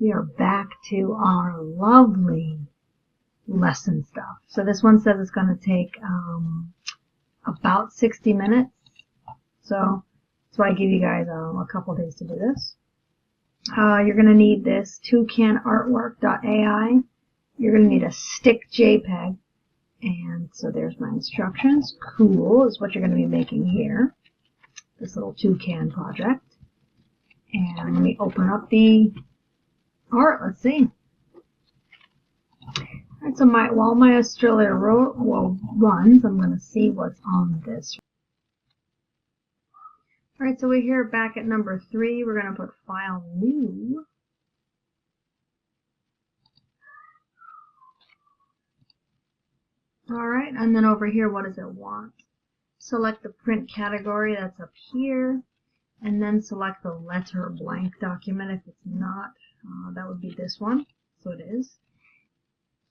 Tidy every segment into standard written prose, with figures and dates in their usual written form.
we are back to our lovely lesson stuff. So this one says it's going to take about 60 minutes. So that's why I give you guys a couple days to do this. You're going to need this Toucan artwork.ai. You're going to need a stick JPEG. And so there's my instructions. Cool is what you're going to be making here. This little Toucan project. And let me open up the art. Let's see. Alright, so while my Illustrator runs, I'm going to see what's on this. Alright, so we're here back at number 3. We're going to put File New. Alright, and then over here, what does it want? Select the print category that's up here, and then select the letter blank document. If it's not, that would be this one. So it is.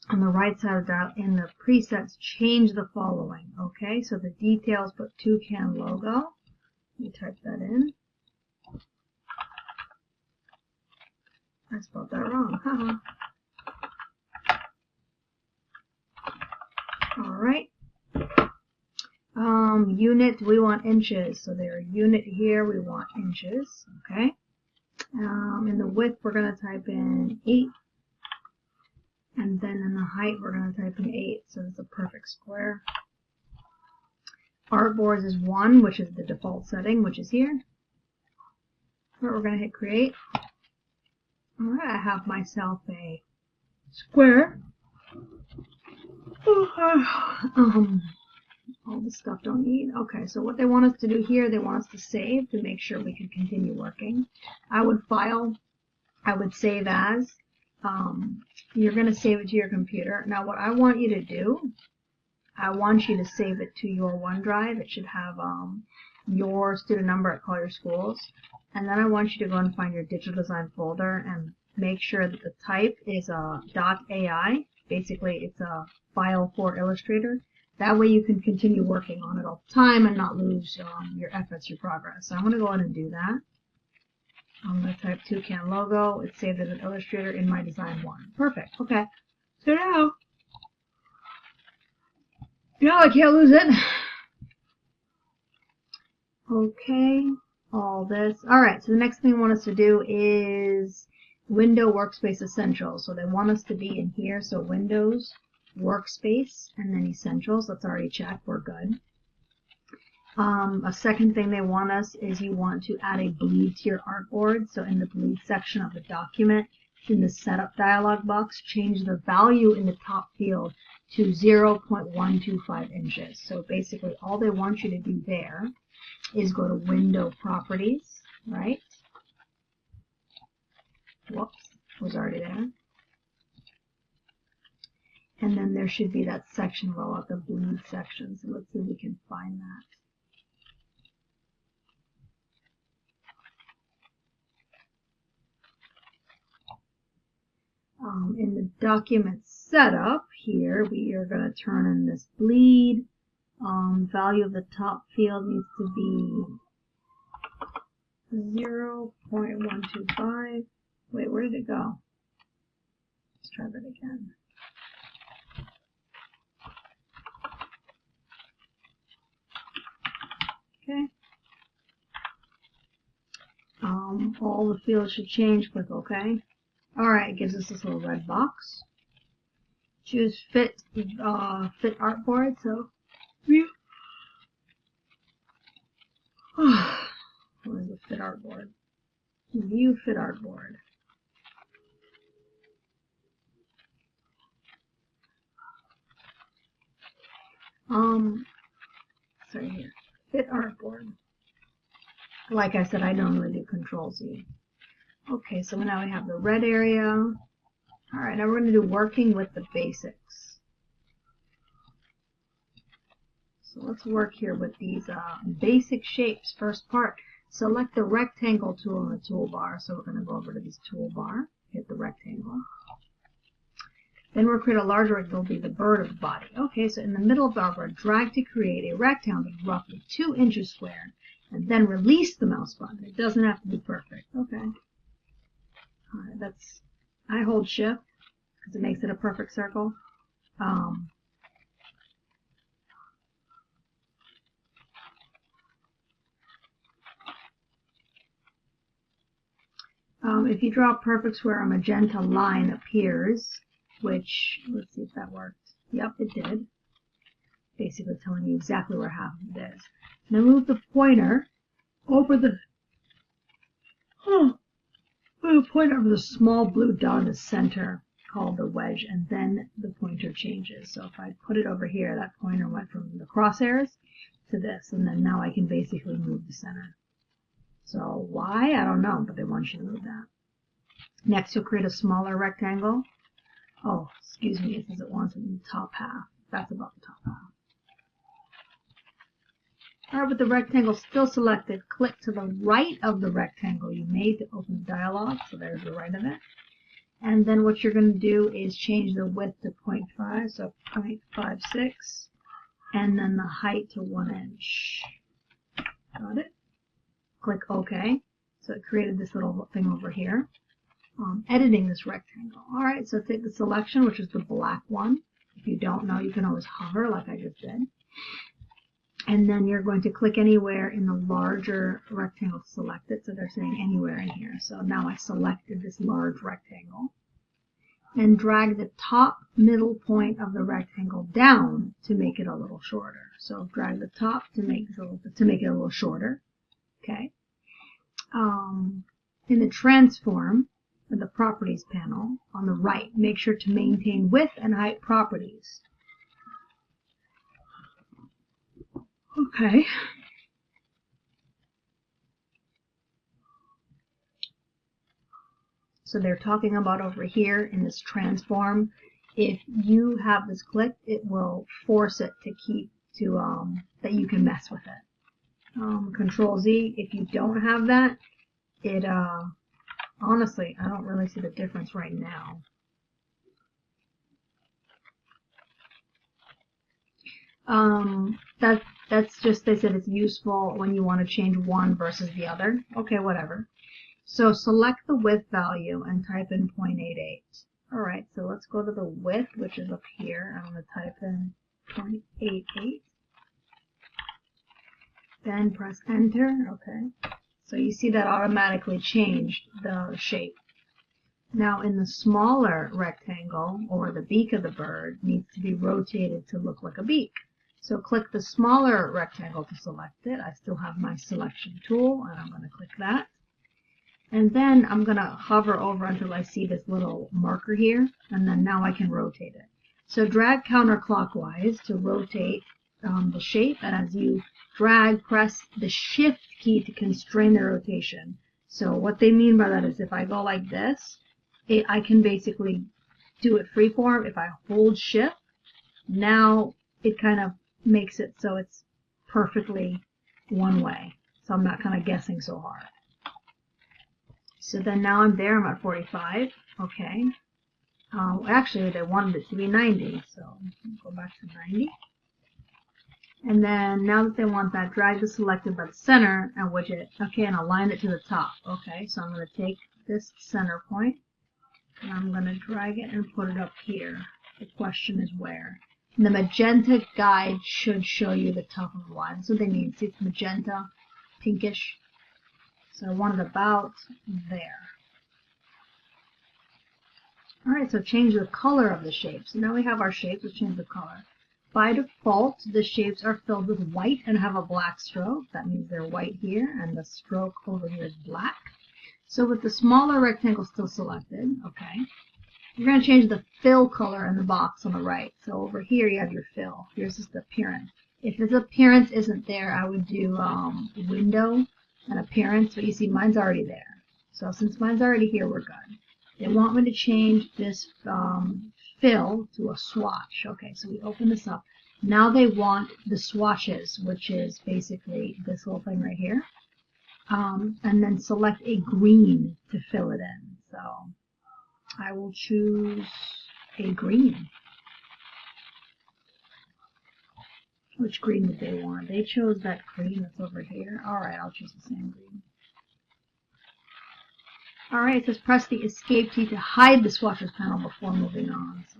On the right side of that, in the presets, change the following. Okay, so the details, put Toucan logo. Let me type that in. I spelled that wrong. Haha. Alright. Unit, we want inches. So there, unit here, we want inches. Okay. In the width, we're going to type in 8. And then in the height, we're going to type in 8. So it's a perfect square. Artboards is 1, which is the default setting, which is here. We're going to hit create. Alright, I have myself a square. All the stuff don't need. Okay, so what they want us to do here, they want us to save to make sure we can continue working. I would save as. You're going to save it to your computer. Now what I want you to do, I want you to save it to your OneDrive. It should have your student number at Collier Schools. And then I want you to go and find your digital design folder and make sure that the type is .ai. Basically, it's a file for Illustrator. That way you can continue working on it all the time and not lose your efforts, your progress. So I'm going to go ahead and do that. I'm going to type Toucan logo. It's saved as an Illustrator in my design 1. Perfect. Okay. So now I can't lose it. Okay. All this. Alright, so the next thing they want us to do is Window Workspace Essentials. So they want us to be in here. So Windows, Workspace, and then Essentials. That's already checked. We're good. A second thing they want us is you want to add a bleed to your artboard. So in the bleed section of the document, in the setup dialog box, change the value in the top field to 0.125 inches. So basically all they want you to do there is go to Window Properties, right? Whoops, was already there. And then there should be that section below at the bleed section. So let's see if we can find that. In the document setup here, we are going to turn in this bleed. Value of the top field needs to be 0.125. Wait, where did it go? Let's try that again. Okay. All the fields should change. Click OK. Alright, it gives us this little red box. Choose fit artboard. So view. What is the fit artboard? View fit artboard. Sorry here. Fit artboard. Like I said, I normally do Control-Z. Okay, so now we have the red area. Alright, now we're going to do working with the basics. So let's work here with these basic shapes. First part, select the rectangle tool in the toolbar. So we're going to go over to this toolbar, hit the rectangle. Then we'll create a larger rectangle, will be the bird of the body. Okay, so in the middle of our bird, drag to create a rectangle roughly 2 inches square, and then release the mouse button. It doesn't have to be perfect. Okay. Alright, that's I hold shift because it makes it a perfect circle. If you draw a perfect square, a magenta line appears, which, let's see if that worked. Yep, it did. Basically telling you exactly where half of it is. Now move the pointer over the small blue dot in the center called the wedge, and then the pointer changes. So if I put it over here, that pointer went from the crosshairs to this, and then now I can basically move the center. So why? I don't know, but they want you to move that. Next, you'll create a smaller rectangle. Oh, excuse me, it says it wants it in the top half. That's about the top half. Alright, with the rectangle still selected, click to the right of the rectangle you made to open the dialog. So there's the right of it. And then what you're going to do is change the width to 0.5, so 0.56, and then the height to 1 inch. Got it? Click OK. So it created this little thing over here. Editing this rectangle. Alright, so take the selection, which is the black one. If you don't know, you can always hover like I just did. And then you're going to click anywhere in the larger rectangle to select it. So they're saying anywhere in here. So now I selected this large rectangle. And drag the top middle point of the rectangle down to make it a little shorter. So drag the top to make it a little shorter. Okay. In the transform, in the properties panel on the right, make sure to maintain width and height properties. Okay. So they're talking about over here in this transform. If you have this clicked, it will force it to keep to that you can mess with it. Control Z. If you don't have that, it honestly, I don't really see the difference right now. That's just, they said it's useful when you want to change one versus the other. Okay, whatever. So select the width value and type in 0.88. Alright, so let's go to the width, which is up here. I'm going to type in 0.88. Then press enter. Okay. So you see that automatically changed the shape. Now in the smaller rectangle, or the beak of the bird, needs to be rotated to look like a beak. So click the smaller rectangle to select it. I still have my selection tool, and I'm going to click that. And then I'm going to hover over until I see this little marker here, and then now I can rotate it. So drag counterclockwise to rotate the shape, and as you drag, press the shift key to constrain the rotation. So what they mean by that is if I go like this, I can basically do it freeform. If I hold shift, now it kind of makes it so it's perfectly one way. So I'm not kind of guessing so hard. So then now I'm there, I'm at 45. Okay. Actually, they wanted it to be 90, so go back to 90. And then now that they want that, drag the selected by the center and widget. Okay, and align it to the top. Okay, so I'm going to take this center point and I'm going to drag it and put it up here. The question is where. And the magenta guide should show you the top of the line. That's what they mean. See, it's magenta, pinkish. So I want it about there. Alright, so change the color of the shape. So now we have our shape. Let's change the color. By default, the shapes are filled with white and have a black stroke. That means they're white here, and the stroke over here is black. So with the smaller rectangle still selected, okay, you're going to change the fill color in the box on the right. So over here you have your fill. Here's just the appearance. If this appearance isn't there, I would do window and appearance, but you see mine's already there. So since mine's already here, we're good. They want me to change this fill to a swatch. Okay, so we open this up. Now they want the swatches, which is basically this little thing right here. And then select a green to fill it in. So I will choose a green. Which green did they want? They chose that green that's over here. Alright, I'll choose the same green. All right, it says press the escape key to hide the swatches panel before moving on. So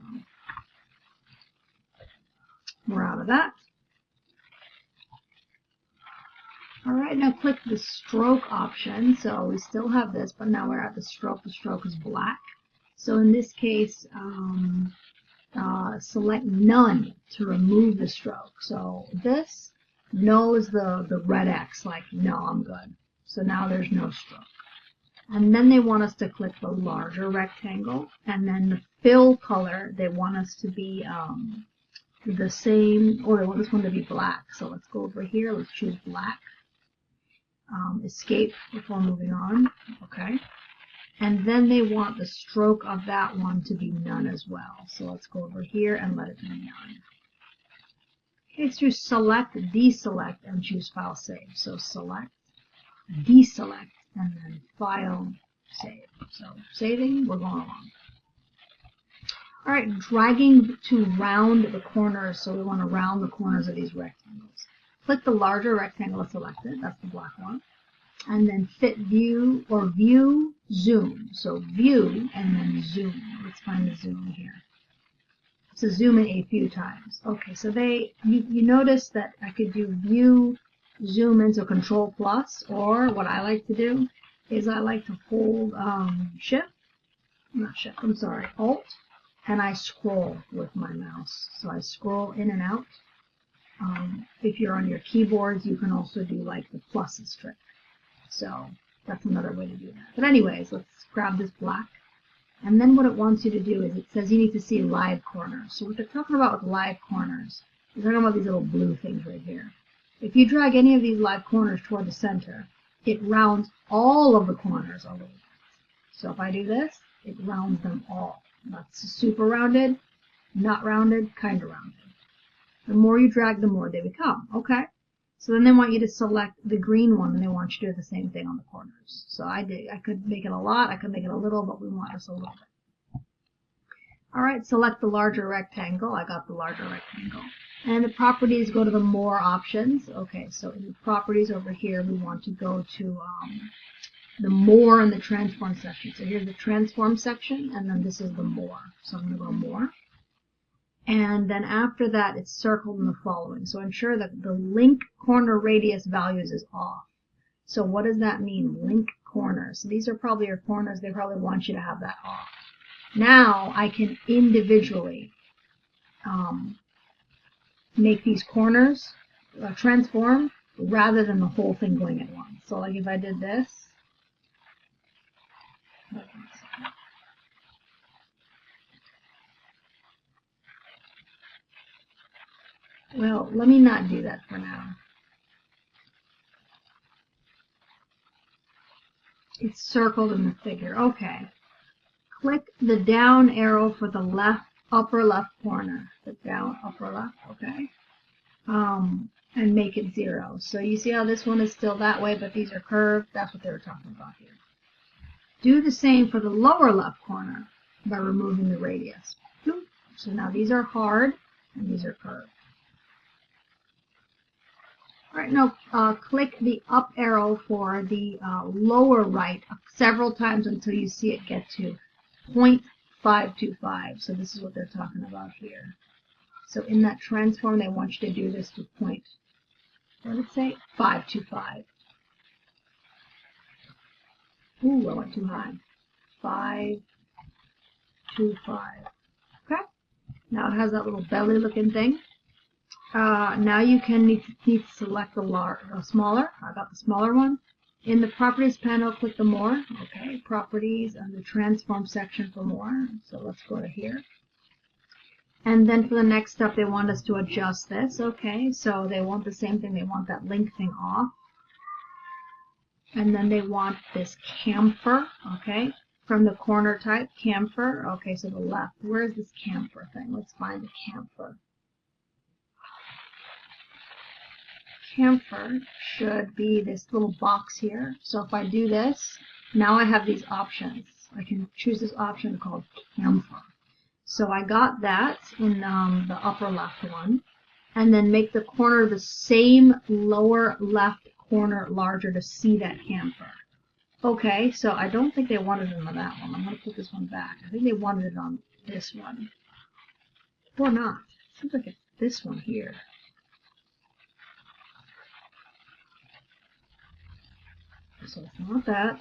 we're out of that. All right, now click the stroke option. So we still have this, but now we're at the stroke. The stroke is black. So in this case, select none to remove the stroke. So this, no is the red X, like no, I'm good. So now there's no stroke. And then they want us to click the larger rectangle, and then the fill color, they want us to be the same, or they want this one to be black. So let's go over here, let's choose black. Escape before moving on, okay. And then they want the stroke of that one to be none as well. So let's go over here and let it be none. Okay, so select, deselect, and choose file save. So select, deselect, and then file save. So saving, we're going along. All right, dragging to round the corners. So we want to round the corners of these rectangles. Click the larger rectangle selected, that's the black one, and then fit view or view zoom. So view and then zoom. Let's find the zoom here. So zoom in a few times. Okay, so you notice that I could do view zoom in, so control plus, or what I like to do is I like to hold alt, and I scroll with my mouse. So I scroll in and out. If you're on your keyboards, you can also do like the pluses trick. So that's another way to do that. But anyways, let's grab this black. And then what it wants you to do is it says you need to see live corners. So what they're talking about with live corners, they're talking about these little blue things right here. If you drag any of these live corners toward the center, it rounds all of the corners a little bit. So if I do this, it rounds them all. That's super rounded, not rounded, kind of rounded. The more you drag, the more they become. Okay. So then they want you to select the green one, and they want you to do the same thing on the corners. So I could make it a lot, I could make it a little, but we want just a little bit. All right, select the larger rectangle. I got the larger rectangle. And the properties, go to the more options. Okay, so in the properties over here, we want to go to the more in the transform section. So here's the transform section, and then this is the more. So I'm going to go more. And then after that, it's circled in the following. So ensure that the link corner radius values is off. So what does that mean? Link corners. So these are probably your corners. They probably want you to have that off. Now I can individually make these corners transform rather than the whole thing going at once. So like if I did this, well, let me not do that for now. It's circled in the figure. Okay. Click the down arrow for the left, upper left corner. The down, upper left, okay. And make it 0. So you see how this one is still that way, but these are curved? That's what they were talking about here. Do the same for the lower left corner by removing the radius. So now these are hard, and these are curved. All right, now click the up arrow for the lower right several times until you see it get to 0.525. So this is what they're talking about here. So in that transform, they want you to do this to point, what did it say? 525. Ooh, I went too high. 525. Okay. Now it has that little belly looking thing. Now you can need to select the smaller. I got the smaller one. In the properties panel, click the more. Okay, properties and the transform section for more. So let's go to here. And then for the next step, they want us to adjust this. Okay, so they want the same thing. They want that link thing off. And then they want this chamfer. Okay, from the corner type, chamfer. Okay, so the left. Where is this chamfer thing? Let's find the chamfer. Chamfer should be this little box here. So if I do this, now I have these options. I can choose this option called chamfer. So I got that in the upper left one, and then make the corner the same lower left corner larger to see that chamfer. Okay, so I don't think they wanted it on that one. I'm going to put this one back. I think they wanted it on this one. Or not. Seems like it's this one here. So it's not that.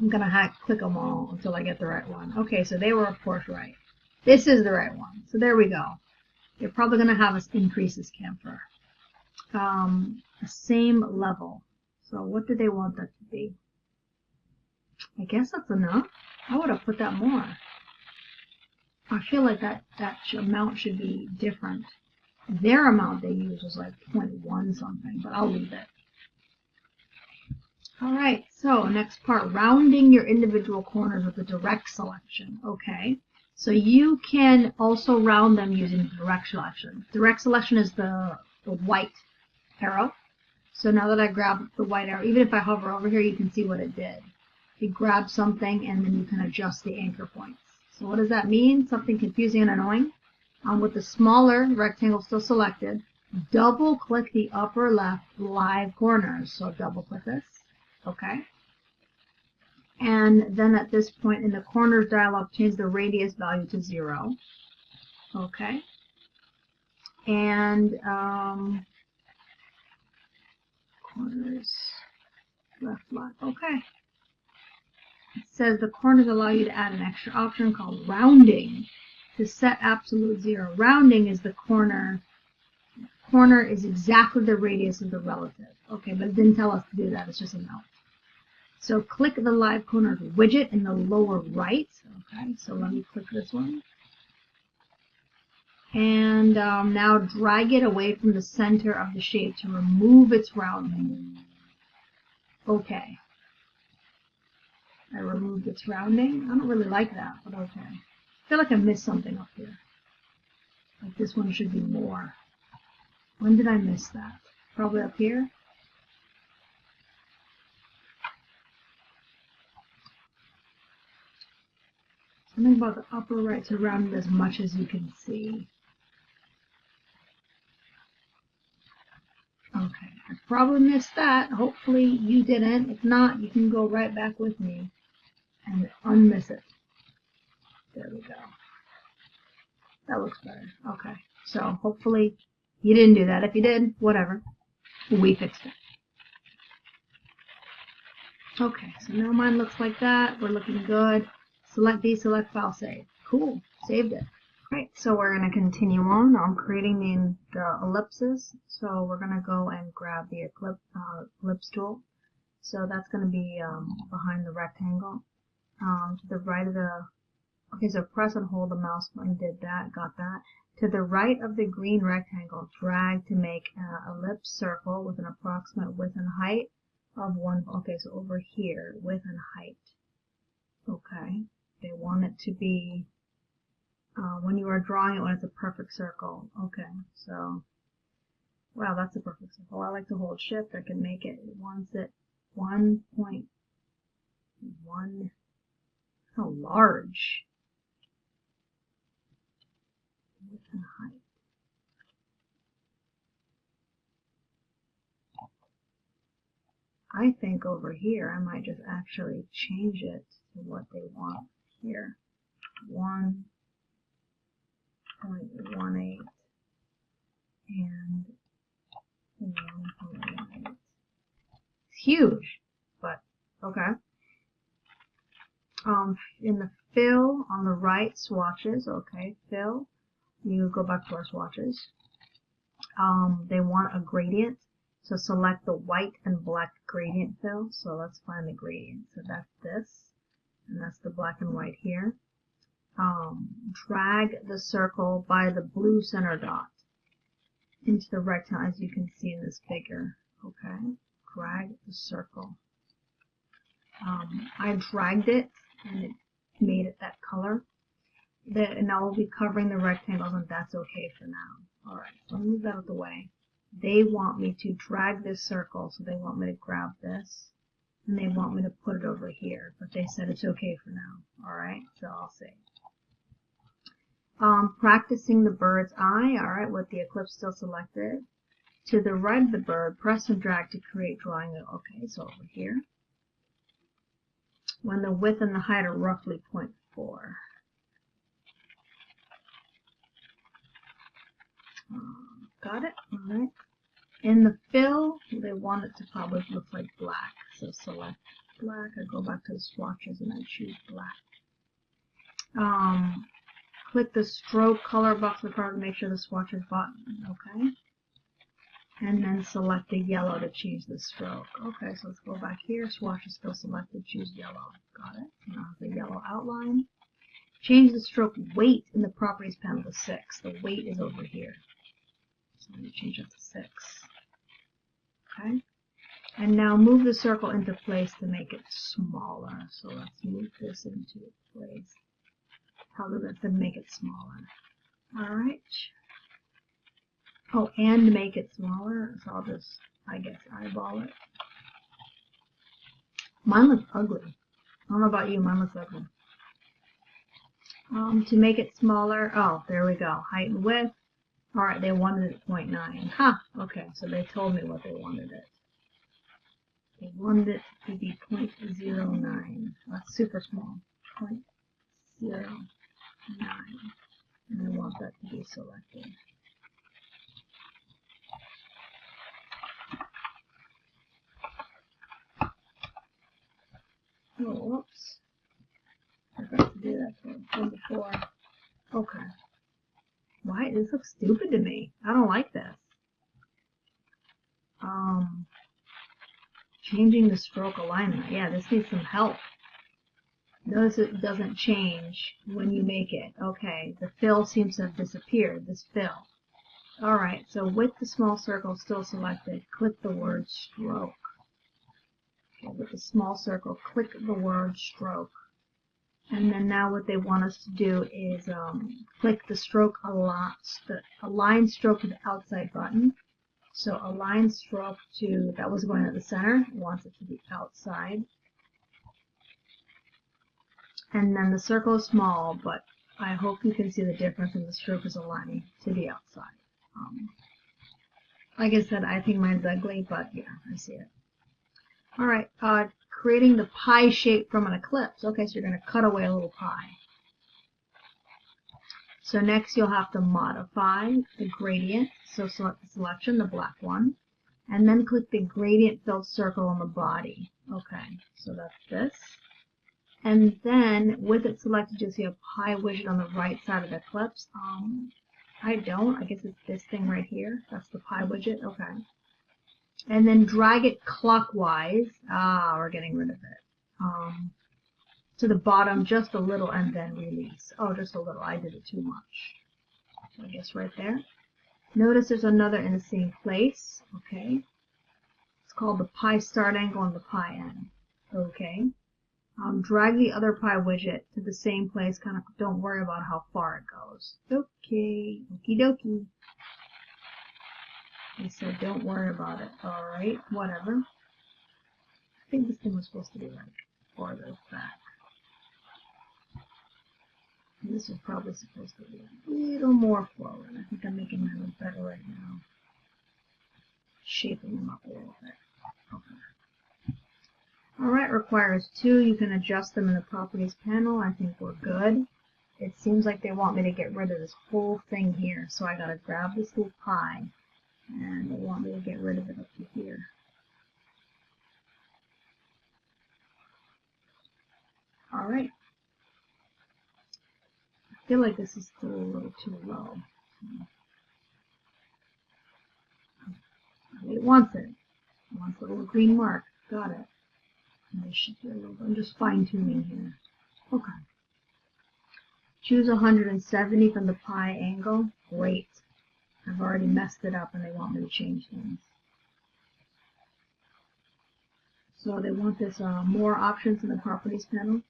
I'm going to click them all until I get the right one. Okay, so they were, of course, right. This is the right one. So there we go. They're probably going to have us increase this camphor. The same level. So what do they want that to be? I guess that's enough. I would have put that more. I feel like that amount should be different. Their amount they used was like 0.1 something, but I'll leave it. All right, so next part, rounding your individual corners with a direct selection. Okay, so you can also round them using direct selection. Direct selection is the white arrow. So now that I grab the white arrow, even if I hover over here, you can see what it did. It grabbed something and then you can adjust the anchor points. So what does that mean? Something confusing and annoying. With the smaller rectangle still selected, double click the upper left live corners. So double click this. Okay. And then at this point in the corners dialog, change the radius value to 0. Okay. And corners left. Okay. It says the corners allow you to add an extra option called rounding to set absolute 0. Rounding is the corner. Corner is exactly the radius of the relative. Okay, but it didn't tell us to do that. It's just a note. So click the live corners widget in the lower right. Okay, so let me click this one. And now drag it away from the center of the shape to remove its rounding. Okay. I removed its rounding. I don't really like that, but okay. I feel like I missed something up here. Like this one should be more. When did I miss that? Probably up here. Something about the upper right to round it as much as you can see. Okay, I probably missed that. Hopefully you didn't. If not, you can go right back with me and unmiss it. There we go. That looks better. Okay, so hopefully you didn't do that. If you did, whatever. We fixed it. Okay, so now mine looks like that. We're looking good. Select deselect file save. Cool, saved it. Right, so we're going to continue on. I'm creating the ellipses. So we're going to go and grab the ellipse tool. So that's going to be behind the rectangle. To the right of the, okay, so press and hold the mouse button, did that, got that. To the right of the green rectangle, drag to make an ellipse circle with an approximate width and height of 1. Okay, so over here, width and height. Okay, they want it to be, when you are drawing it, when it's a perfect circle. Okay, so, wow, that's a perfect circle. I like to hold shift. I can make it. It wants it 1.1. How large? Width and height. I think over here I might just actually change it to what they want here. 1.18 and 1.18. It's huge, but okay. In the fill on the right, swatches, okay, fill. You go back to our swatches. They want a gradient. So select the white and black gradient fill. So let's find the gradient. So that's this, and that's the black and white here. Drag the circle by the blue center dot into the rectangle, as you can see in this figure. Okay, drag the circle. I dragged it and it made it that color. And now we'll be covering the rectangles, and that's okay for now. Alright, so I'll move that out of the way. They want me to drag this circle, so they want me to grab this, and they want me to put it over here, but they said it's okay for now. Alright, so I'll save. Practicing the bird's eye, alright, with the ellipse still selected. To the right of the bird, press and drag to create drawing. Okay, so over here. when the width and the height are roughly 0.4. Got it? All right. In the fill, they want it to probably look like black. So select black. I go back to the swatches and I choose black. Click the stroke color box in the part to make sure the swatch is button. Okay. And then select the yellow to change the stroke. Okay, so let's go back here. Swatch is still selected. Choose yellow. Got it. Now the yellow outline. Change the stroke weight in the properties panel to 6. The weight is over here. So I'm going to change it to 6. Okay. And now move the circle into place to make it smaller. So let's move this into place. How does it make it smaller? All right. Oh, and make it smaller. So I'll just, I guess, eyeball it. Mine looks ugly. I don't know about you. Mine looks ugly. To make it smaller, oh, there we go. Height and width. All right, they wanted it 0.9. Ha! Okay, so they told me what they wanted it. They wanted it to be 0.09. That's super small. 0.09. And I want that to be selected. Oh, whoops. I forgot to do that from before. Okay. Why? This looks stupid to me. I don't like this. Changing the stroke alignment. Yeah, this needs some help. Notice it doesn't change when you make it. Okay, the fill seems to have disappeared, this fill. Alright, so with the small circle still selected, click the word stroke. Okay, with the small circle, click the word stroke. And then now what they want us to do is click the stroke align stroke to the outside button. So align stroke to, that was going at the center, it wants it to the outside. And then the circle is small, but I hope you can see the difference in the stroke is aligning to the outside. Like I said, I think mine's ugly, but yeah, I see it. Alright, creating the pie shape from an ellipse. Okay, so you're going to cut away a little pie. So next you'll have to modify the gradient. So select the selection, the black one, and then click the gradient filled circle on the body. Okay, so that's this. And then with it selected, you'll see a pie widget on the right side of the ellipse. I don't. I guess it's this thing right here. That's the pie widget. Okay. And then drag it clockwise. We're getting rid of it. To the bottom just a little and then release. Oh, just a little. I did it too much. So I guess right there. Notice there's another in the same place. Okay. It's called the pie start angle and the pie end. Okay. Drag the other pie widget to the same place. Kind of don't worry about how far it goes. Okay. Okie dokie. I said don't worry about it. Alright. Whatever. I think this thing was supposed to be like farther back. And this is probably supposed to be a little more forward. I think I'm making that look better right now. Shaping them up a little bit. Okay. Alright, requires 2. You can adjust them in the properties panel. I think we're good. It seems like they want me to get rid of this whole thing here. So I gotta grab this little pie. And they want me to get rid of it up to here. Alright. I feel like this is still a little too low. It wants it. It wants the little green mark. Got it. I'm just fine-tuning here. Okay. Choose 170 from the pie angle. Great. I've already messed it up and they want me to change things. So they want this more options in the properties panel.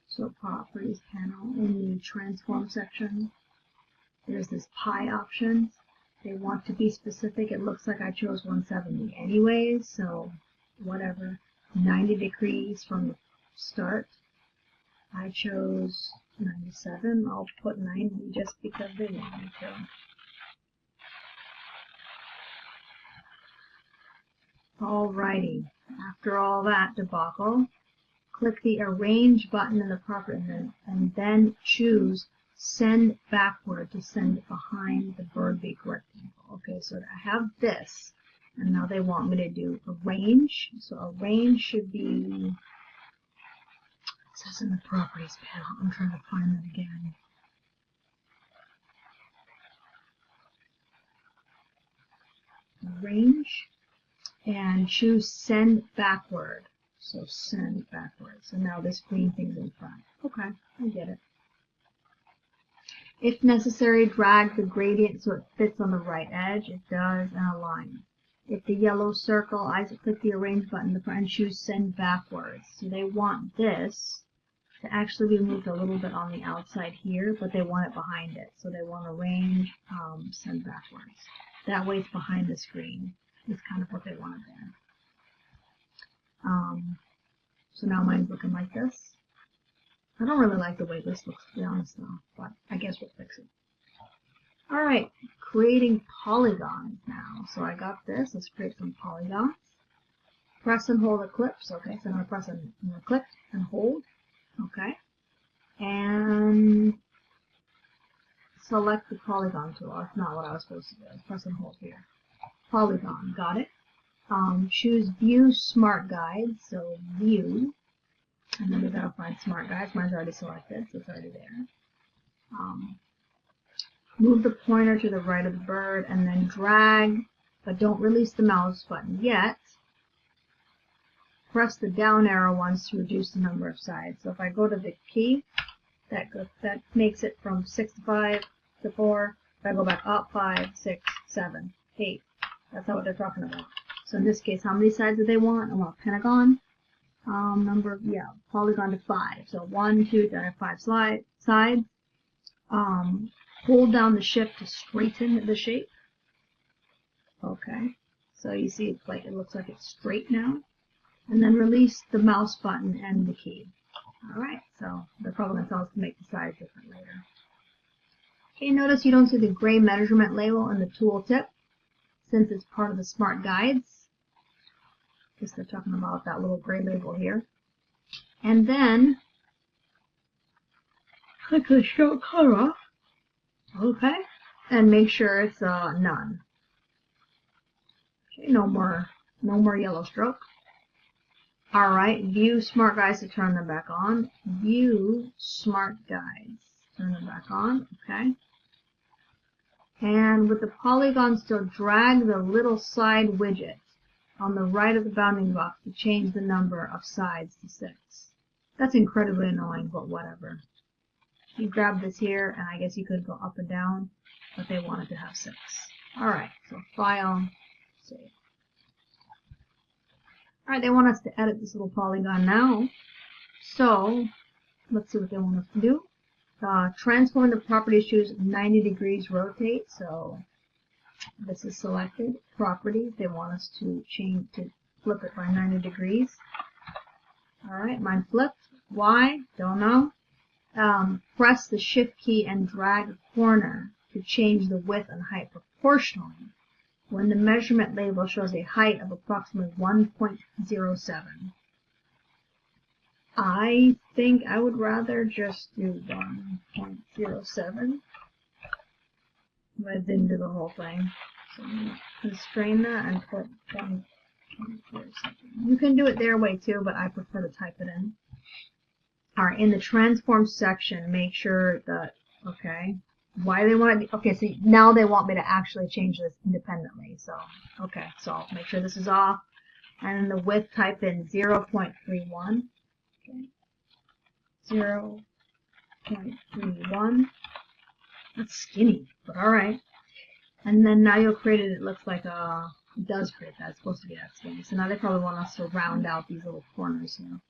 So properties panel in the transform section. There's this pie option. They want to be specific. It looks like I chose 170 anyways, so whatever. 90 degrees from the start. I chose 97. I'll put 90 just because they want me to. Alrighty. After all that debacle, click the arrange button in the property and then choose send backward to send it behind the bird beak rectangle. Okay, so I have this, and now they want me to do arrange. So arrange should be, it says in the properties panel. I'm trying to find that again. Arrange and choose send backward. So send backward. So now this green thing's in front. Okay, I get it. If necessary, drag the gradient so it fits on the right edge. It does, and align. If the yellow circle, I click the arrange button in the front and choose send backwards. So they want this to actually be moved a little bit on the outside here, but they want it behind it. So they want arrange, send backwards. That way it's behind the screen. Is kind of what they wanted there. So now mine's looking like this. I don't really like the way this looks, to be honest, though, but I guess we'll fix it. All right, creating polygons now. So I got this. Let's create some polygons. Press and hold ellipse. Okay, so I'm going to press and click and hold. Okay, and select the polygon tool. That's not what I was supposed to do. Press and hold here. Polygon, got it. Choose View Smart Guide. So View. And then we gotta find Smart Guides. Mine's already selected, so it's already there. Move the pointer to the right of the bird and then drag, but don't release the mouse button yet. Press the down arrow once to reduce the number of sides. So if I go to the key, that makes it from 6 to 5 to 4. If I go back up 5, 6, 7, 8. That's not what they're talking about. So in this case, how many sides do they want? I want a pentagon. Polygon to 5. So 1, 2, 3, 5 sides. Hold down the shift to straighten the shape. Okay. So you see it's like, it looks like it's straight now. And then release the mouse button and the key. Alright, so they're probably going to tell us to make the size different later. Okay, notice you don't see the gray measurement label in the tooltip since it's part of the Smart Guides. Guess they're talking about that little gray label here. And then click the show color. Okay, and make sure it's none. Okay, no more yellow stroke. All right, view Smart Guides to turn them back on. View Smart Guides, turn them back on. Okay. And with the polygon still, drag the little side widget on the right of the bounding box to change the number of sides to 6. That's incredibly annoying, but whatever. You grab this here, and I guess you could go up and down, but they wanted to have 6. Alright, so File, Save. Alright, they want us to edit this little polygon now. So, let's see what they want us to do. Transform the properties, choose 90 degrees rotate, so this is selected. Properties, they want us to flip it by 90 degrees. Alright, mine flipped. Why? Don't know. Press the shift key and drag a corner to change the width and height proportionally when the measurement label shows a height of approximately 1.07. I think I would rather just do 1.07. But I didn't do the whole thing. So I'm going to constrain that and put 1.07. You can do it their way too, but I prefer to type it in. Alright, in the transform section, make sure that, okay, why they want it, okay, so now they want me to actually change this independently, so, okay, so I'll make sure this is off, and in the width, type in 0.31, okay, 0.31, that's skinny, but alright, and then now you'll create it, it looks like it does create that, it's supposed to be that skinny, so now they probably want us to round out these little corners here.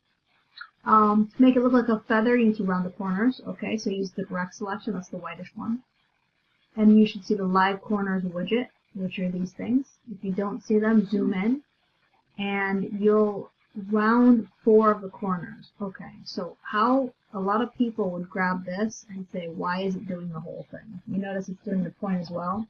To make it look like a feather, you need to round the corners. Okay, so use the direct selection, that's the whitish one. And you should see the live corners widget, which are these things. If you don't see them, zoom in, and you'll round 4 of the corners. Okay, so how a lot of people would grab this and say, why is it doing the whole thing? You notice it's doing the point as well.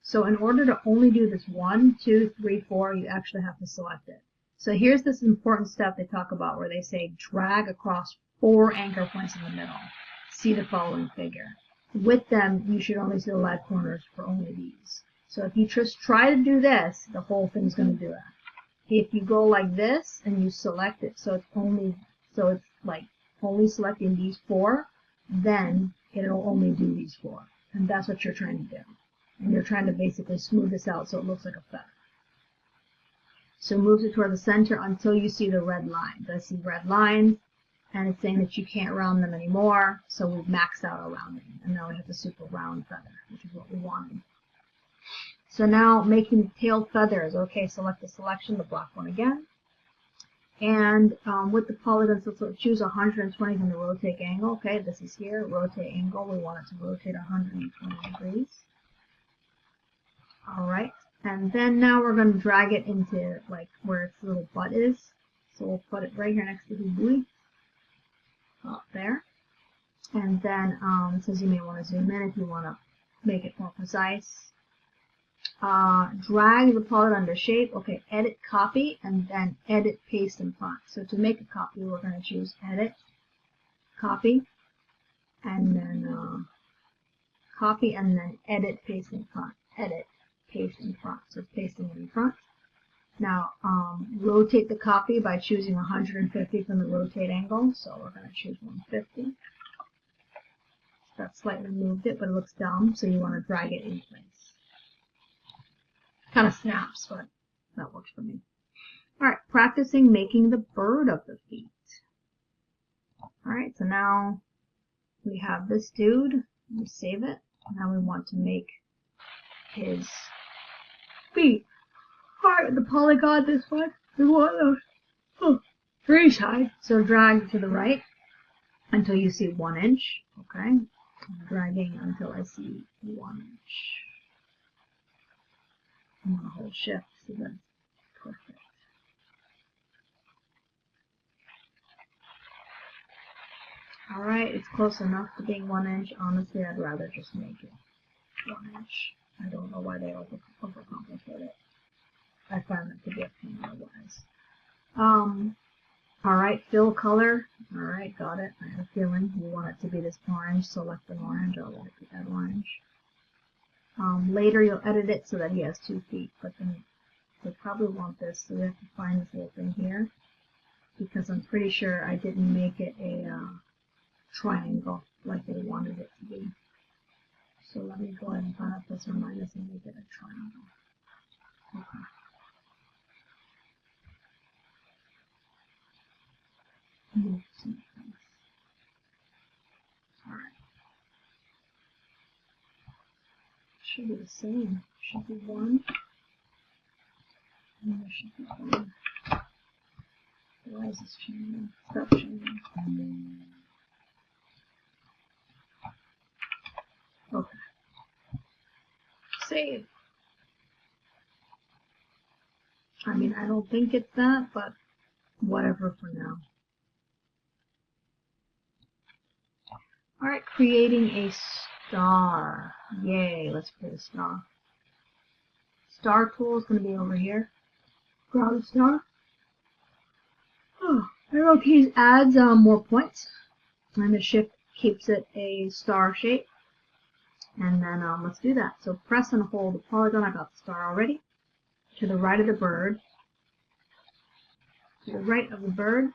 So in order to only do this 1, 2, 3, 4, you actually have to select it. So here's this important step they talk about where they say drag across 4 anchor points in the middle. See the following figure. With them, you should only see the light corners for only these. So if you just try to do this, the whole thing's going to do that. If you go like this and you select it so it's like only selecting these 4, then it'll only do these 4. And that's what you're trying to do. And you're trying to basically smooth this out so it looks like a feather. So move it toward the center until you see the red lines. I see red lines, and it's saying that you can't round them anymore, so we've maxed out our rounding. And now we have the super round feather, which is what we wanted. So now making tail feathers. Okay, select the selection, the black one again. And with the polygons, let's choose 120 from the rotate angle. Okay, this is here, rotate angle. We want it to rotate 120 degrees. All right, and then now we're going to drag it into like where its little butt is. So we'll put it right here next to the buoy, up there. And then it says you may want to zoom in if you want to make it more precise. Drag the polygon under shape. Okay, edit copy, and then edit paste in front. So to make a copy, we're going to choose edit, copy, and then copy, and then edit paste in front. Edit paste in front. So it's pasting it in front. Now rotate the copy by choosing 150 from the rotate angle. So we're going to choose 150. That slightly moved it, but it looks dumb, so you want to drag it in place. Kind of snaps, but that works for me. Alright, practicing making the bird of the feet. Alright, so now we have this dude. We save it. Now we want to make his feet. Alright, the polygon, this one. We want the three sides. So drag to the right until you see 1 inch. Okay, I'm dragging until I see 1 inch. I'm going to hold shift so that's perfect. Alright, it's close enough to being 1 inch. Honestly, I'd rather just make it 1 inch. I don't know why they overcomplicate it. I find that to be a pain otherwise. Alright, fill color. Alright, got it. I have a feeling you want it to be this orange. Select an orange. I'll let it be that orange. Later you'll edit it so that he has 2 feet, but then they probably want this, so we have to find this little thing here, because I'm pretty sure I didn't make it a triangle like they wanted it to be. So let me go ahead and find out plus or minus and make it a triangle. Okay. Move some things. Alright. Should be the same. Should be 1. And there should be 1. Why is this changing? Stop changing. Okay. Save. I mean, I don't think it's that, but whatever for now. Alright, creating a star. Yay, let's create a star. Star tool is going to be over here. Grab a star. Oh, arrow keys adds more points. And the shift keeps it a star shape. And then let's do that. So press and hold the polygon. I got the star already. To the right of the bird. To the right of the bird.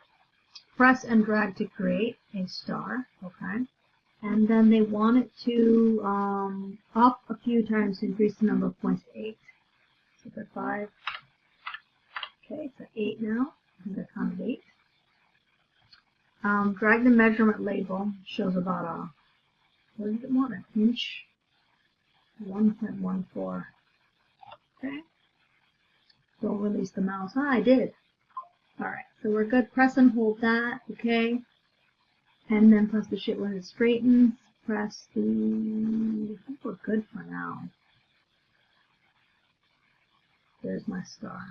Press and drag to create a star. Okay. And then they want it to up a few times to increase the number of points to 8. So it's at 5. Okay, it's at 8 now. I think I counted 8. Drag the measurement label. Shows about a, what does it want? An inch? 1.14. Okay. Don't release the mouse. Ah, I did. Alright, so we're good. Press and hold that. Okay. And then press the shift when it straightens. Press the... I think we're good for now. There's my star.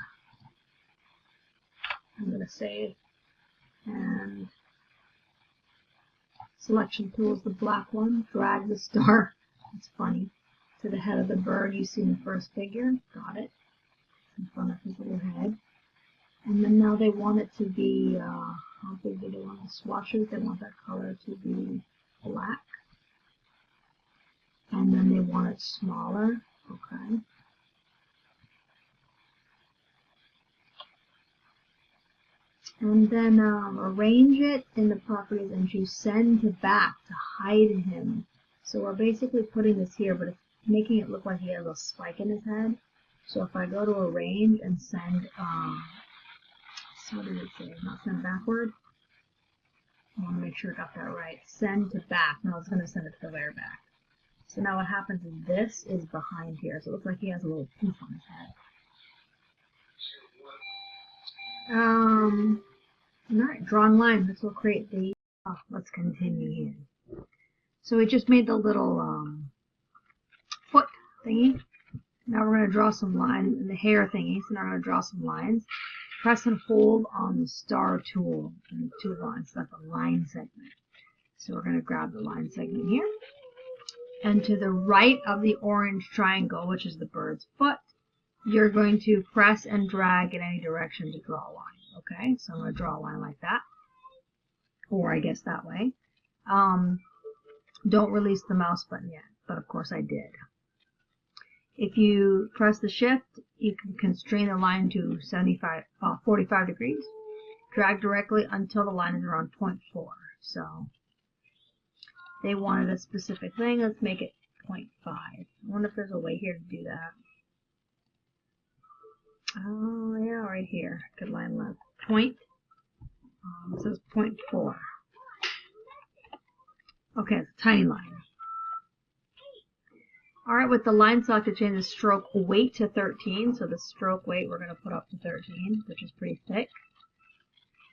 I'm going to save. And selection tool is the black one. Drag the star. It's funny. To the head of the bird you see in the first figure. Got it. In front of his little head. And then now they want it to be, how big do they want the swatches? They want that color to be black. And then they want it smaller. Okay. And then arrange it in the properties and choose send to back to hide him. So we're basically putting this here, but it's making it look like he has a spike in his head. So if I go to arrange and send, so what did it say? Not send backward. I want to make sure I got that right. Send to back. No, it's going to send it to the very back. So now what happens is this is behind here. So it looks like he has a little poof on his head. Alright, drawn line. This will create the, let's continue here. So we just made the little foot thingy. Now we're going to draw some lines, the hair thingy. So now we're going to draw some lines. Press and hold on the star tool and 2 lines. That's a line segment. So we're going to grab the line segment here. And to the right of the orange triangle, which is the bird's foot, you're going to press and drag in any direction to draw a line. Okay, so I'm going to draw a line like that, or I guess that way. Don't release the mouse button yet, but of course I did. If you press the shift, you can constrain the line to 45 degrees. Drag directly until the line is around 0.4. So they wanted a specific thing. Let's make it 0.5. I wonder if there's a way here to do that. Oh, yeah, right here. Good line length. Point. It says 0.4. Okay, it's a tiny line. Alright, with the line selected, change the stroke weight to 13. So the stroke weight we're going to put up to 13, which is pretty thick.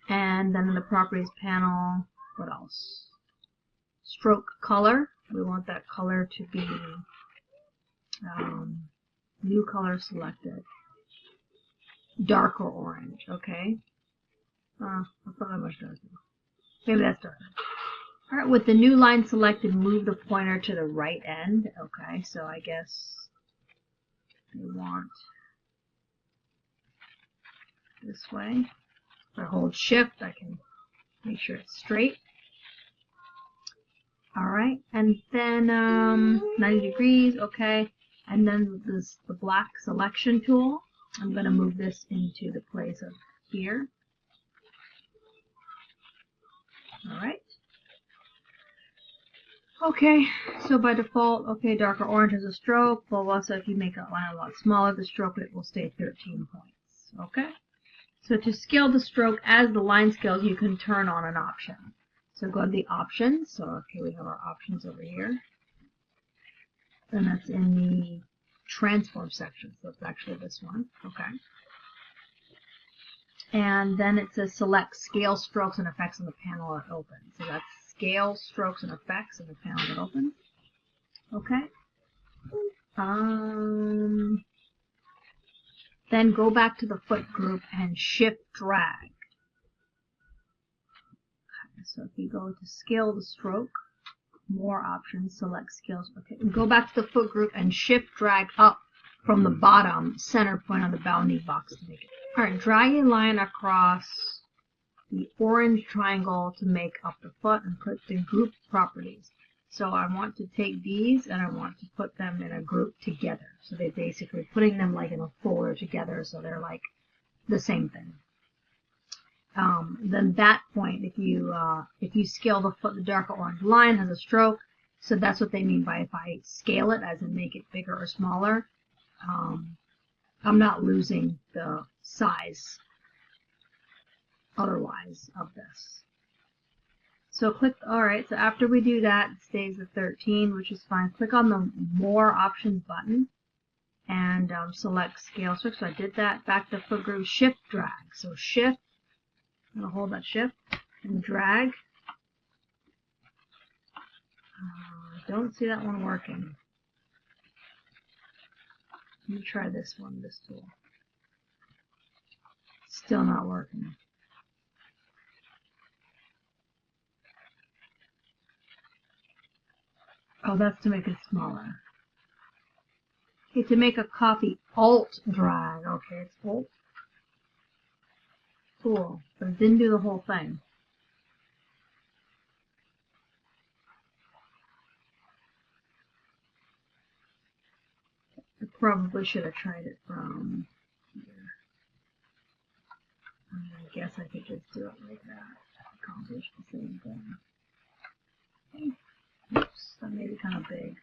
And then in the properties panel, what else? Stroke color. We want that color to be new color selected. Darker orange, okay? That's not that much darker. Maybe that's darker. Alright, with the new line selected, move the pointer to the right end. Okay, so I guess we want this way. If I hold shift, I can make sure it's straight. Alright, and then 90 degrees, okay. And then the black selection tool. I'm going to move this into the place of here. Alright. Okay, so by default, okay, darker orange has a stroke, blah, blah, so if you make that line a lot smaller, the stroke rate will stay 13 points. Okay? So to scale the stroke as the line scales, you can turn on an option. So go to the options. So, okay, we have our options over here. And that's in the transform section. So it's actually this one. Okay. And then it says select scale strokes and effects on the panel that opens. So that's scale strokes and effects in the panel that opens. Okay. Then go back to the foot group and shift drag. Okay, so if you go to scale the stroke, more options, select scales. Okay, go back to the foot group and shift drag up from the bottom center point on the bounding box to make it. Alright, drag a line across the orange triangle to make up the foot and put the group properties. So I want to take these and I want to put them in a group together. So they're basically putting them like in a folder together so they're like the same thing. Then that point, if you scale the foot, the darker orange line has a stroke. So that's what they mean by if I scale it, as in make it bigger or smaller. I'm not losing the size otherwise of this. So click, alright, so after we do that, it stays at 13, which is fine. Click on the more options button and select scale stroke. So I did that. Back to foot group, shift drag. So shift, I'm going to hold that shift and drag. I don't see that one working. Let me try this one, this tool. Still not working. Oh, that's to make it smaller. Okay, to make a copy, Alt drag. Okay, it's Alt. Cool. But it didn't do the whole thing. I probably should have tried it from here. I guess I could just do it like that. Accomplish the same thing. Okay. Oops, that made it kind of big.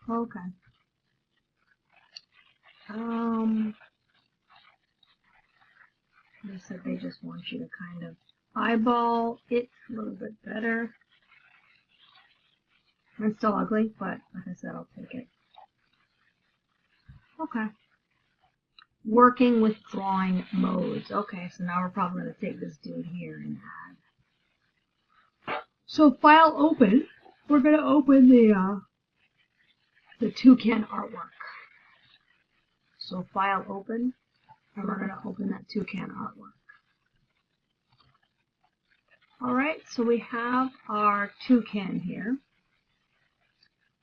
Okay. They said they just want you to kind of eyeball it a little bit better. It's still ugly, but like I said, I'll take it. Okay. Working with drawing modes. Okay, so now we're probably going to take this dude here and add. So file open. We're going to open the Toucan artwork. So file open, and we're going to open that Toucan artwork. Alright, so we have our Toucan here.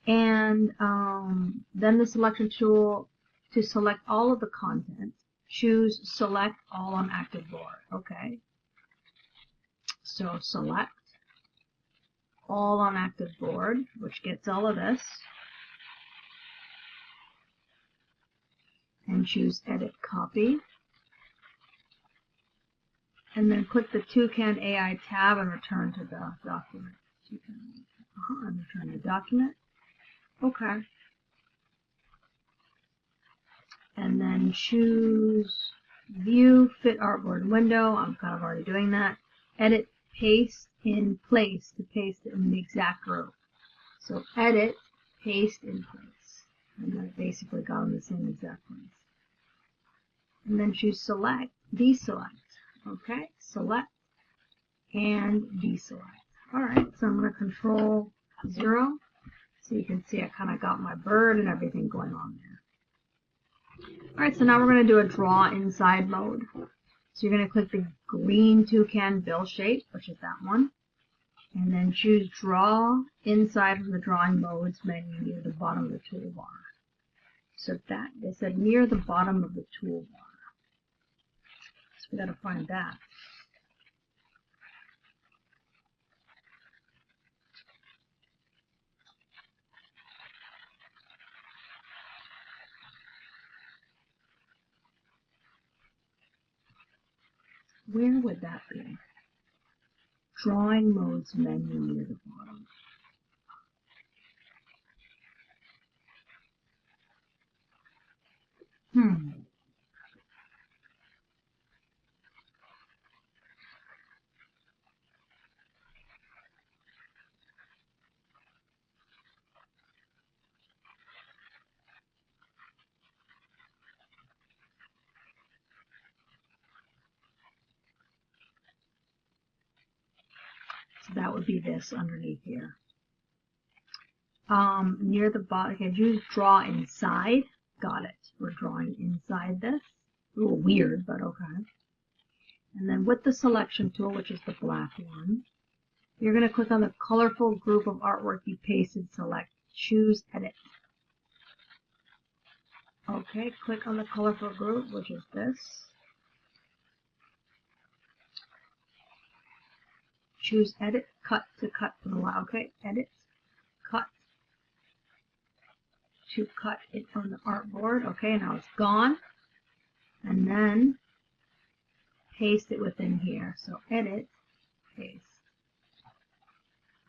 And then the selection tool to select all of the content. Choose select all on active board. Okay. So select all on active board, which gets all of this. And choose edit copy. And then click the Toucan AI tab and return to the document. And return the document. Okay. And then choose view, fit artboard window. I'm kind of already doing that. Edit, paste in place to paste it in the exact group. So edit, paste in place. And then it basically got in the same exact place. And then choose select, deselect. Okay, select and deselect. Alright, so I'm going to control 0. So you can see I kind of got my bird and everything going on there. Alright, so now we're going to do a draw inside mode. So you're going to click the green Toucan bill shape, which is that one. And then choose draw inside from the drawing modes menu near the bottom of the toolbar. So that, they said near the bottom of the toolbar. So we got to find that. Where would that be? Drawing modes menu near the bottom. So that would be this underneath here. Near the bottom, okay, choose draw inside. Got it. We're drawing inside this. A little weird, but okay. And then with the selection tool, which is the black one, you're going to click on the colorful group of artwork you pasted, select, choose edit. Okay, click on the colorful group, which is this. Choose edit, cut to cut from the line. Okay, edit, cut to cut it from the artboard. Okay, now it's gone. And then paste it within here. So edit, paste.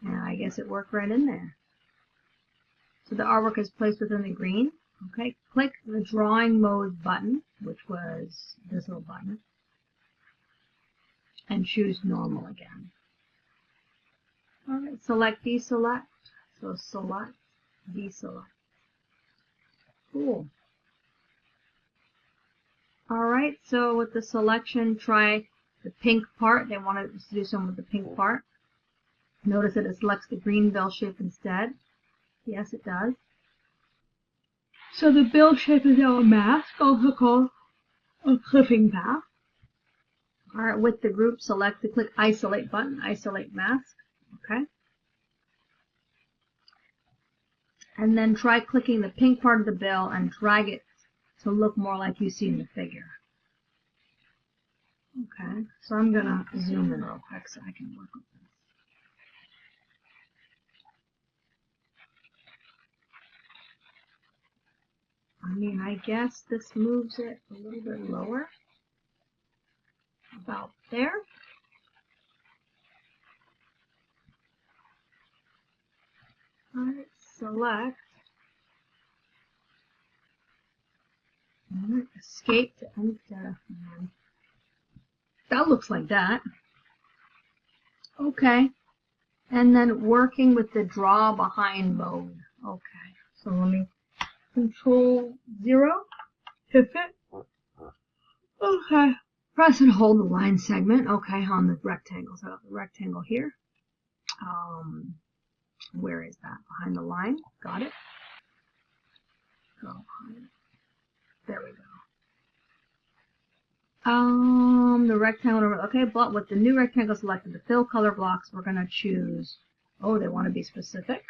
And I guess it worked right in there. So the artwork is placed within the green. Okay, click the drawing mode button, which was this little button, and choose normal again. Alright, select, deselect. So select, deselect. Cool. Alright, so with the selection, try the pink part. They wanted us to do something with the pink part. Notice that it selects the green bill shape instead. Yes, it does. So the bill shape is now a mask, also called a clipping path. Alright, with the group, select the click isolate button, isolate mask. Okay. And then try clicking the pink part of the bill and drag it to look more like you see in the figure. Okay, so I'm gonna zoom in real quick so I can work with this. I mean, I guess this moves it a little bit lower, about there. Alright, select, escape to enter. That looks like that. Okay, and then working with the draw behind mode. Okay, so let me Control 0 to fit. Okay, press and hold the line segment. Okay, on the rectangle. So I got the rectangle here. Where is that? Behind the line. Got it. Go behind. There we go. The rectangle. Okay, but with the new rectangle selected, the fill color blocks, we're gonna choose. Oh, they want to be specific.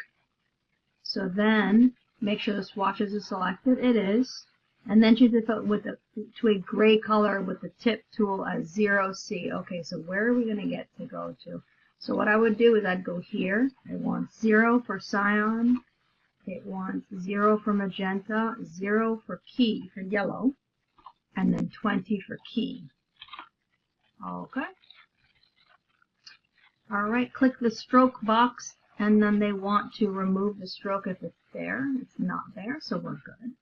So then make sure the swatches is selected. It is. And then choose it to a gray color with the tip tool as 0C. Okay, so where are we going to get to go to? So what I would do is I'd go here. I want 0 for cyan. It wants 0 for magenta, 0 for key, for yellow, and then 20 for key. Okay. All right, click the stroke box, and then they want to remove the stroke if it's there. It's not there, so we're good.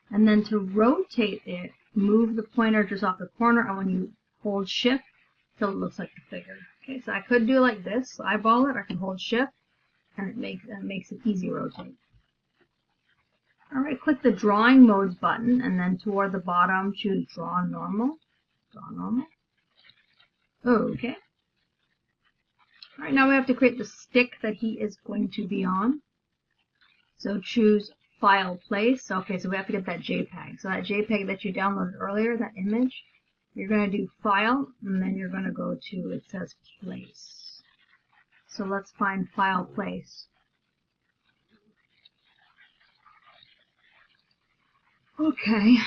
And then to rotate it, move the pointer just off the corner, and when you hold shift, till it looks like the figure. Okay, so I could do like this, eyeball it, I can hold shift, and it makes it easy rotate. Alright, click the drawing modes button, and then toward the bottom, choose draw normal. Draw normal. Okay. Alright, now we have to create the stick that he is going to be on. So choose File Place. Okay, so we have to get that JPEG. So that JPEG that you downloaded earlier, that image, you're going to do File, and then you're going to go to, it says Place. So let's find File Place. Okay,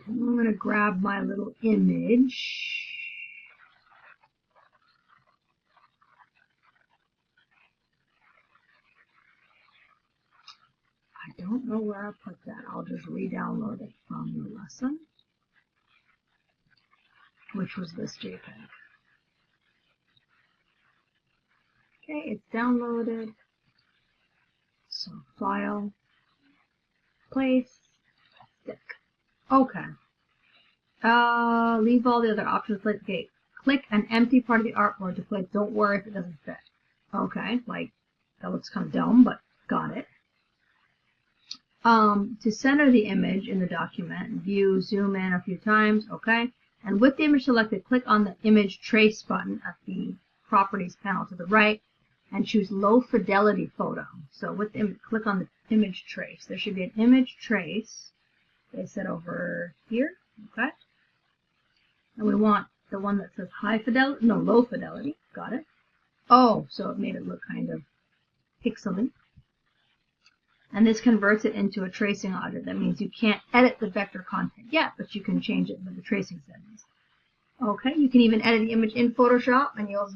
I'm going to grab my little image. I don't know where I put that. I'll just re-download it from the lesson, which was this JPEG. Okay, it's downloaded. So File, Place, Stick. Okay. Leave all the other options. Okay, click an empty part of the artboard to click. Don't worry if it doesn't fit. Okay, like that looks kind of dumb, but got it. To center the image in the document, view, zoom in a few times, okay? And with the image selected, click on the image trace button at the properties panel to the right and choose low fidelity photo. So with the click on the image trace. There should be an image trace. They said over here, okay? And we want the one that says high fidelity, no, low fidelity, got it? Oh, so it made it look kind of pixely. And this converts it into a tracing object. That means you can't edit the vector content yet, but you can change it with the tracing settings. Okay, you can even edit the image in Photoshop, and you'll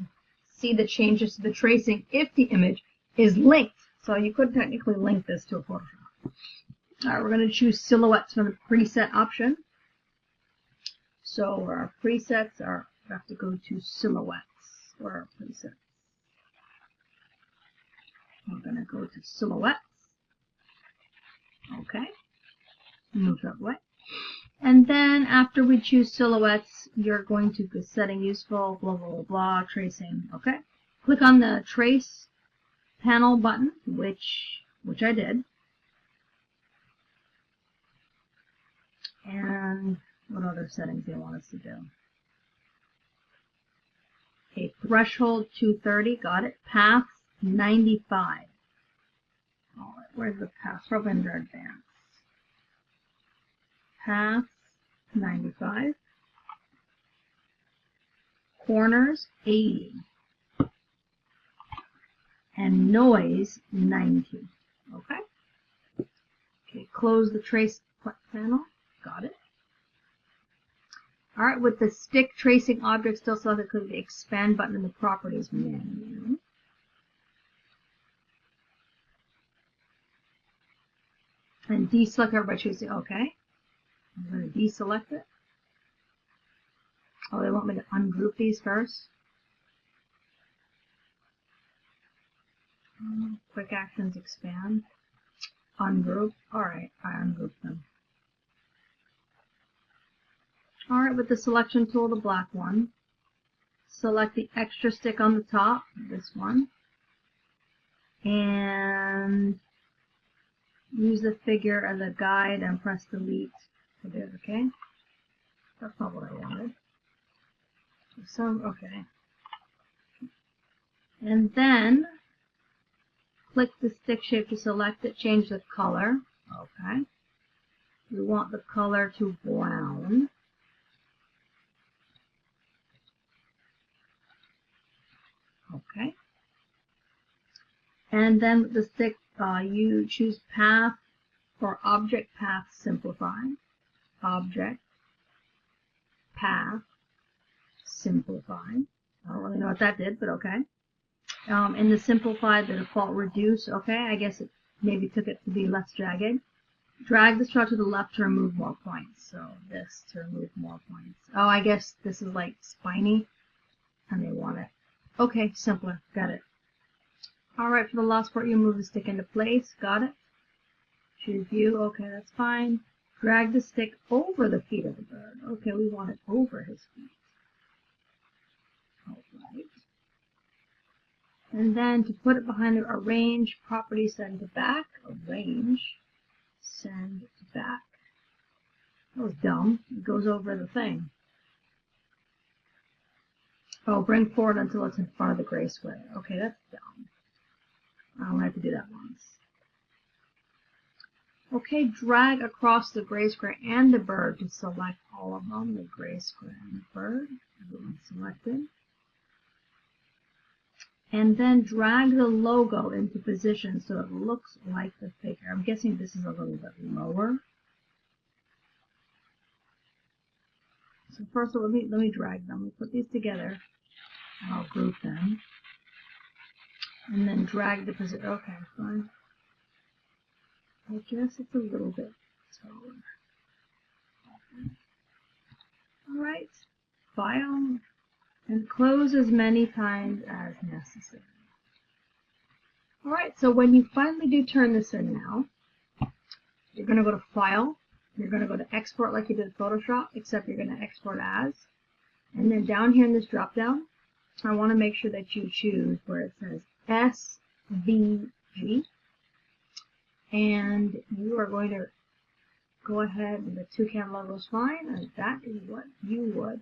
see the changes to the tracing if the image is linked. So you could technically link this to a Photoshop. All right, we're going to choose silhouettes from the preset option. So our presets are, we have to go to silhouettes for our presets. We're going to go to silhouettes. Okay, move that way. And then after we choose silhouettes, you're going to go setting useful, blah, blah, blah, blah, tracing. Okay, click on the trace panel button, which I did. And what other settings do you want us to do? Okay, threshold 230, got it. Paths 95. All right, where's the path? Probably under advanced. Paths 95. Corners 80. And noise 90. Okay. Okay, close the trace panel. Got it. Alright, with the stick tracing object still selected, click the expand button in the properties menu. And deselect it by choosing OK. I'm going to deselect it. Oh, they want me to ungroup these first. Quick actions expand. Ungroup. Alright, I ungrouped them. Alright, with the selection tool, the black one, select the extra stick on the top, this one, and use the figure as a guide and press delete to do it, okay? That's not what I wanted. So, okay. And then, click the stick shape to select it, change the color, okay? We want the color to brown. Okay. And then with the stick, you choose path or object path simplify. Object path simplify. I don't really know what that did, but okay. In the simplify, the default reduce. Okay, I guess it maybe took it to be less jagged. Drag the straw to the left to remove more points. So this to remove more points. Oh, I guess this is like spiny, and they want it. Okay, simpler. Got it. Alright, for the last part, you move the stick into place. Got it. Choose view. Okay, that's fine. Drag the stick over the feet of the bird. Okay, we want it over his feet. Alright. And then to put it behind the arrange, property send to back. Arrange, send to back. That was dumb. It goes over the thing. Oh, bring forward until it's in front of the gray square. Okay, that's dumb. I only have to do that once. Okay, drag across the gray square and the bird to select all of them. The gray square and the bird. Everyone selected. And then drag the logo into position so it looks like the figure. I'm guessing this is a little bit lower. So first of all, let me drag them. Let me put these together. And I'll group them. And then drag the position. Okay, fine. I guess it's a little bit taller. Okay. Alright. File. And close as many times as necessary. Alright, so when you finally do turn this in now, you're going to go to File. You're going to go to Export like you did Photoshop, except you're going to export as. And then down here in this drop down, I want to make sure that you choose where it says SVG. And you are going to go ahead, and the Toucan logo is fine, and that is what you would